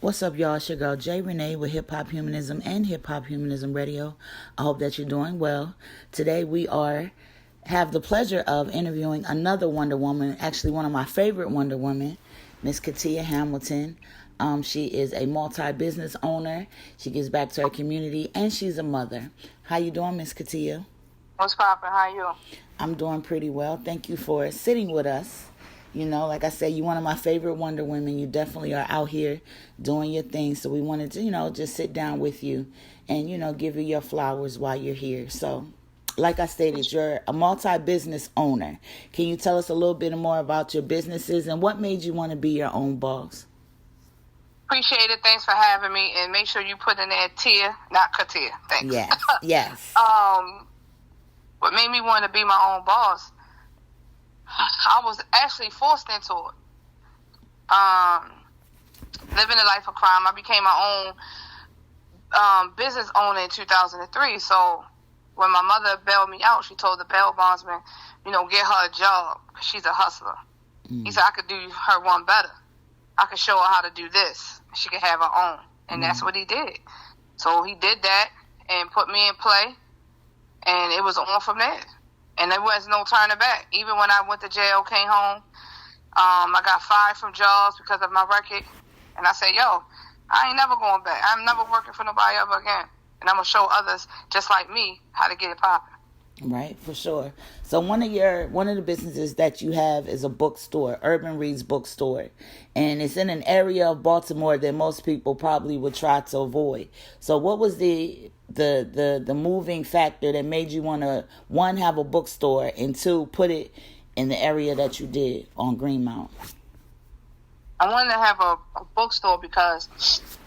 What's up, y'all? It's your girl, Rene, with Hip Hop Humanism and Hip Hop Humanism Radio. I hope that you're doing well. Today we have the pleasure of interviewing another Wonder Woman, actually one of my favorite Wonder Women, Miss Katia Hamilton. She is a multi-business owner. She gives back to her community, and she's a mother. How you doing, Miss Katia? What's poppin'? How you? I'm doing pretty well. Thank you for sitting with us. You know, like I said, you're one of my favorite Wonder Women. You definitely are out here doing your thing. So we wanted to, just sit down with you and, give you your flowers while you're here. So, like I stated, you're a multi-business owner. Can you tell us a little bit more about your businesses and what made you want to be your own boss? Appreciate it. Thanks for having me. And make sure you put in there Tia, not Katia. Thanks. Yes, yes. What made me want to be my own boss? I was actually forced into it. Living a life of crime, I became my own business owner in 2003. So when my mother bailed me out, she told the bail bondsman, get her a job. She's a hustler. He said, I could do her one better. I could show her how to do this. She could have her own. And that's what he did. So he did that and put me in play. And it was on from there. And there was no turning back. Even when I went to jail, came home, I got fired from jobs because of my record. And I said, I ain't never going back. I'm never working for nobody ever again. And I'm going to show others just like me how to get it popping. Right, for sure. So one of the businesses that you have is a bookstore, Urban Reads Bookstore. And it's in an area of Baltimore that most people probably would try to avoid. So what was the moving factor that made you want to, one, have a bookstore, and two, put it in the area that you did on Greenmount? I wanted to have a bookstore because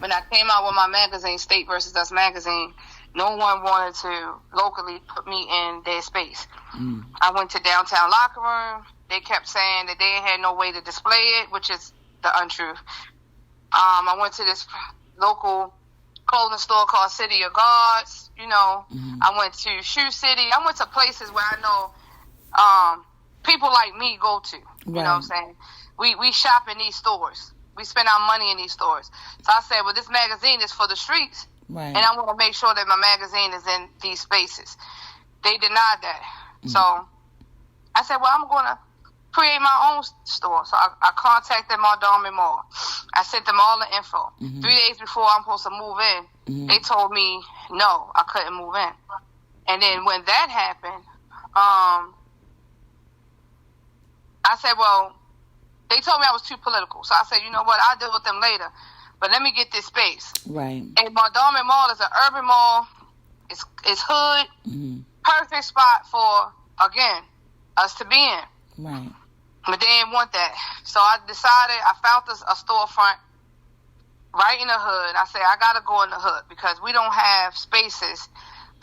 when I came out with my magazine, State vs. Us magazine, no one wanted to locally put me in their space. I went to downtown locker room. They kept saying that they had no way to display it, which is the untruth. I went to this local clothing store called City of Gods. I went to Shoe City. I went to places where I know people like me go to. You know what I'm saying? We shop in these stores. We spend our money in these stores. So I said, well, this magazine is for the streets. Right. And I want to make sure that my magazine is in these spaces. They denied that. So I said, well, I'm going to create my own store. So I contacted Montgomery Mall. I sent them all the info. 3 days before I'm supposed to move in, they told me, no, I couldn't move in. And then when that happened, I said, well, they told me I was too political. So I said, you know what, I'll deal with them later. But let me get this space. Right. And Montgomery Mall is an urban mall. It's hood. Perfect spot for, again, us to be in. Right. But they didn't want that. So I decided, I found a storefront right in the hood. I said, I got to go in the hood because we don't have spaces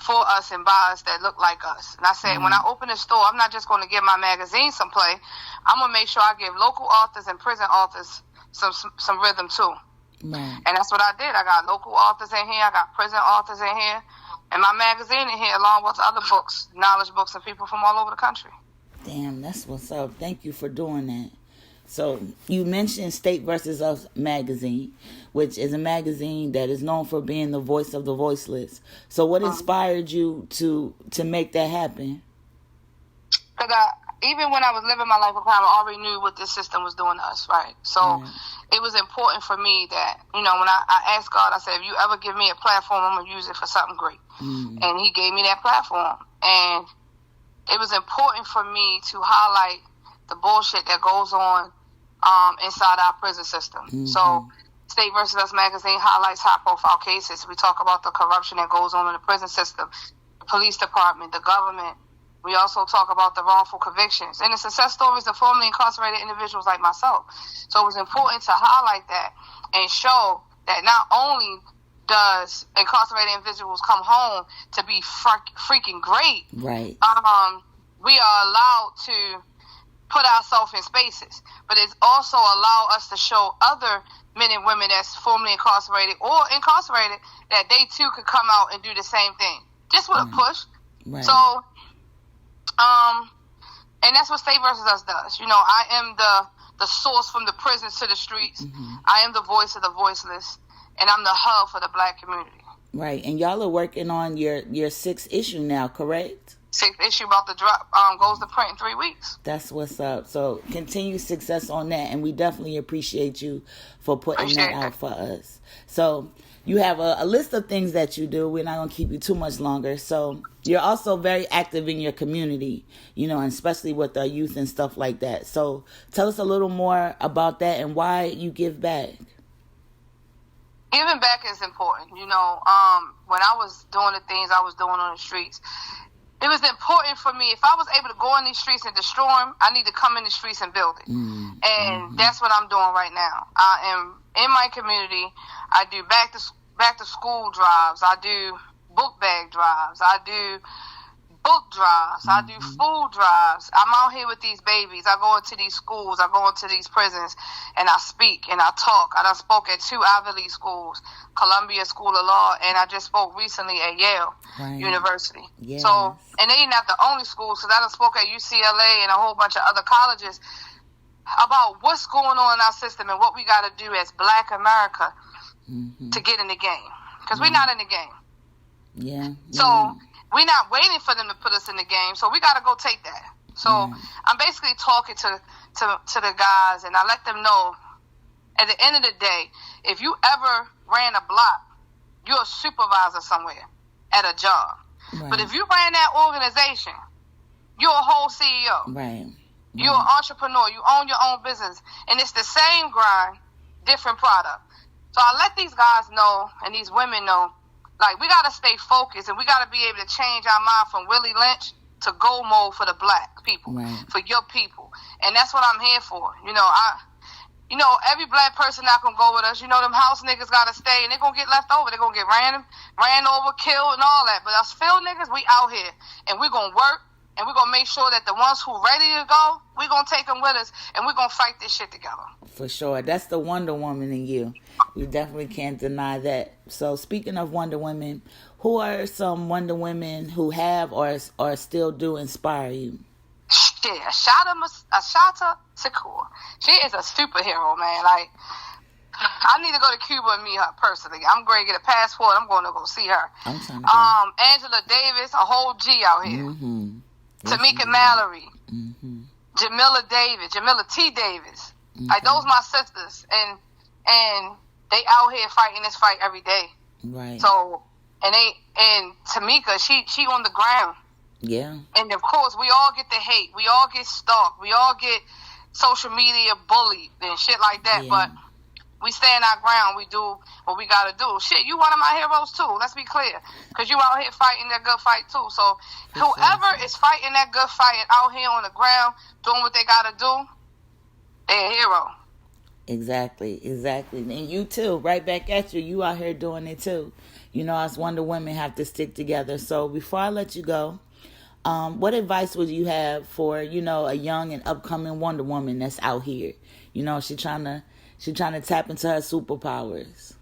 for us and by us that look like us. And I said, when I open a store, I'm not just going to give my magazine some play. I'm going to make sure I give local authors and prison authors some rhythm too. Right. And that's what I did. I got local authors in here. I got prison authors in here. And my magazine in here along with other books, knowledge books, and people from all over the country. Damn, that's what's up. Thank you for doing that. So you mentioned State vs. Us magazine, which is a magazine that is known for being the voice of the voiceless. So what inspired you to make that happen? Because even when I was living my life of crime, I already knew what this system was doing to us, right? So it was important for me that, when I asked God, I said, if you ever give me a platform, I'm going to use it for something great. And he gave me that platform. And it was important for me to highlight the bullshit that goes on inside our prison system. So State vs. Us magazine highlights high-profile cases. We talk about the corruption that goes on in the prison system, the police department, the government. We also talk about the wrongful convictions and the success stories of formerly incarcerated individuals like myself. So it was important to highlight that and show that not only does incarcerated individuals come home to be freaking great, right? We are allowed to put ourselves in spaces, but it's also allow us to show other men and women that's formerly incarcerated or incarcerated that they too could come out and do the same thing, just with a push. Right. So, and that's what State vs. Us does. I am the source from the prisons to the streets. I am the voice of the voiceless. and I'm the hub for the Black community. Right, and y'all are working on your 6th issue now, correct? 6th issue about to drop, goes to print in 3 weeks. That's what's up. So continue success on that, and we definitely appreciate you for putting that out for us. So you have a list of things that you do. We're not going to keep you too much longer. So you're also very active in your community, and especially with our youth and stuff like that. So tell us a little more about that and why you give back. Giving back is important. When I was doing the things I was doing on the streets, it was important for me. If I was able to go in these streets and destroy them, I need to come in the streets and build it. And that's what I'm doing right now. I am in my community. I do back to school drives. I do book bag drives. I do book drives. I do food drives. I'm out here with these babies. I go into these schools. I go into these prisons, and I speak and I talk. I done spoke at 2 Ivy League schools, Columbia School of Law, and I just spoke recently at Yale University. Yes. So, and they ain't not the only schools, because I done spoke at UCLA and a whole bunch of other colleges about what's going on in our system and what we got to do as Black America to get in the game, because we're not in the game. Yeah. So we're not waiting for them to put us in the game, so we got to go take that. So I'm basically talking to the guys, and I let them know, at the end of the day, if you ever ran a block, you're a supervisor somewhere at a job. Right. But if you ran that organization, you're a whole CEO. Right. You're an entrepreneur. You own your own business. And it's the same grind, different product. So I let these guys know, and these women know, like, we got to stay focused, and we got to be able to change our mind from Willie Lynch to go mode for the Black people, for your people. And that's what I'm here for. Every Black person not going to go with us. Them house niggas got to stay, and they're going to get left over. They're going to get ran over, killed, and all that. But us field niggas, we out here, and we're going to work, and we're going to make sure that the ones who ready to go, we're going to take them with us, and we're going to fight this shit together. For sure. That's the Wonder Woman in you. We definitely can't deny that. So speaking of Wonder Women, who are some Wonder Women who have or still do inspire you? Shit, Ashata Shakur. She is a superhero, man. Like, I need to go to Cuba and meet her personally. I'm going to get a passport. I'm going to go see her. I'm trying to go. Angela Davis, a whole G out here. Tamika Mallory. Jamila T. Davis. Like, those my sisters. And they out here fighting this fight every day. Right. So, and Tamika, she on the ground. Yeah. And of course, we all get the hate. We all get stalked. We all get social media bullied and shit like that. Yeah. But we stand our ground. We do what we got to do. Shit, you one of my heroes too. Let's be clear. Because you out here fighting that good fight too. So whoever is fighting that good fight out here on the ground, doing what they got to do, they're a hero. Exactly. And you too, right back at you. You out here doing it too. Us Wonder Women have to stick together. So before I let you go, what advice would you have for, a young and upcoming Wonder Woman that's out here? She trying to tap into her superpowers.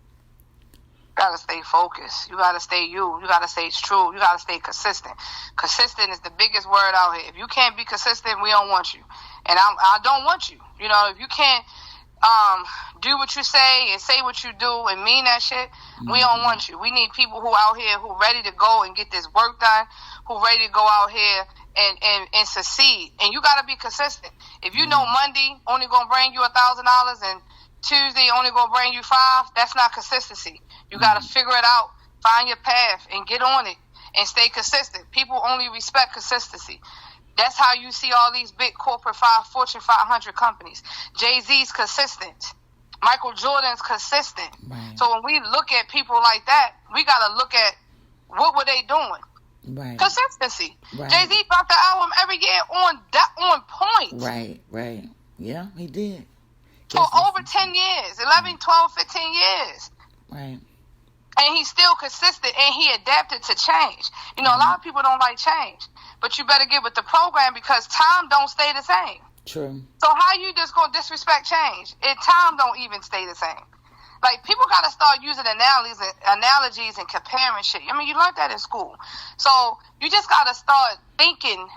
You gotta stay focused. You gotta stay you. You gotta stay true. You gotta stay consistent. Consistent is the biggest word out here. If you can't be consistent, we don't want you. And I don't want you. If you can't do what you say and say what you do and mean that shit, we don't want you. We need people who out here who ready to go and get this work done, who ready to go out here and succeed. And you gotta be consistent. If you know Monday only gonna bring you $1,000 and Tuesday only gonna bring you $5, that's not consistency. You gotta figure it out, find your path, and get on it and stay consistent. People only respect consistency. That's how you see all these big corporate Fortune 500 companies. Jay-Z's consistent. Michael Jordan's consistent. Right. So when we look at people like that, we got to look at what were they doing. Right. Consistency. Right. Jay-Z dropped the album every year on point. Right. Yeah, he did. For over 10 years, 11, 12, 15 years. Right. And he's still consistent, and he adapted to change. A lot of people don't like change. But you better get with the program, because time don't stay the same. True. So how you just gonna disrespect change? Time don't even stay the same. Like, people gotta start using analogies and comparing shit. You learned that in school. So you just gotta start thinking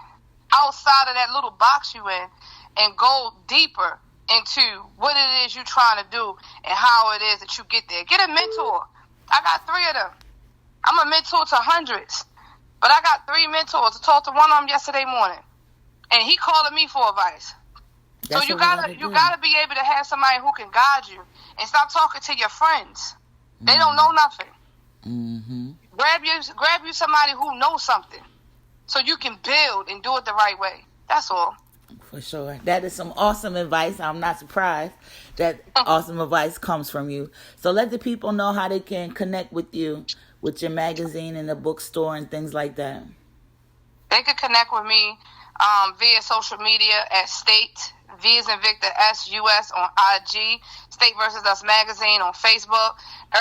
outside of that little box you in and go deeper into what it is you're trying to do and how it is that you get there. Get a mentor. I got 3 of them. I'm a mentor to hundreds, but I got 3 mentors. I talked to one of them yesterday morning, and he calling me for advice. So you gotta be able to have somebody who can guide you, and stop talking to your friends. They don't know nothing. Mm-hmm. Grab you somebody who knows something, so you can build and do it the right way. That's all. For sure. That is some awesome advice. I'm not surprised that awesome advice comes from you. So let the people know how they can connect with you, with your magazine and the bookstore and things like that. They could connect with me via social media at State, V as in Victor, S-U-S on IG, State vs. Us Magazine on Facebook,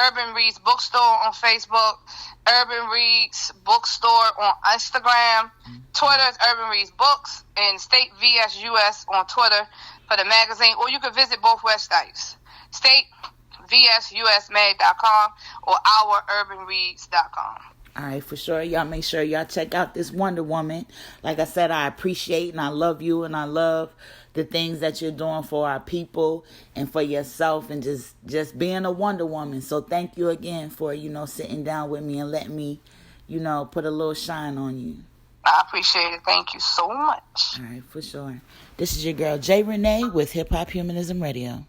Urban Reads Bookstore on Facebook, Urban Reads Bookstore on Instagram, Twitter is Urban Reads Books, and State VSUS on Twitter for the magazine. Or you can visit both websites, statevsurmag.com or oururbanreads.com. All right, for sure. Y'all make sure y'all check out this Wonder Woman. Like I said, I appreciate and I love you, and I love the things that you're doing for our people and for yourself, and just being a Wonder Woman. So thank you again for, sitting down with me and letting me, put a little shine on you. I appreciate it. Thank you so much. All right, for sure. This is your girl, J. Rene with Hip Hop Humanism Radio.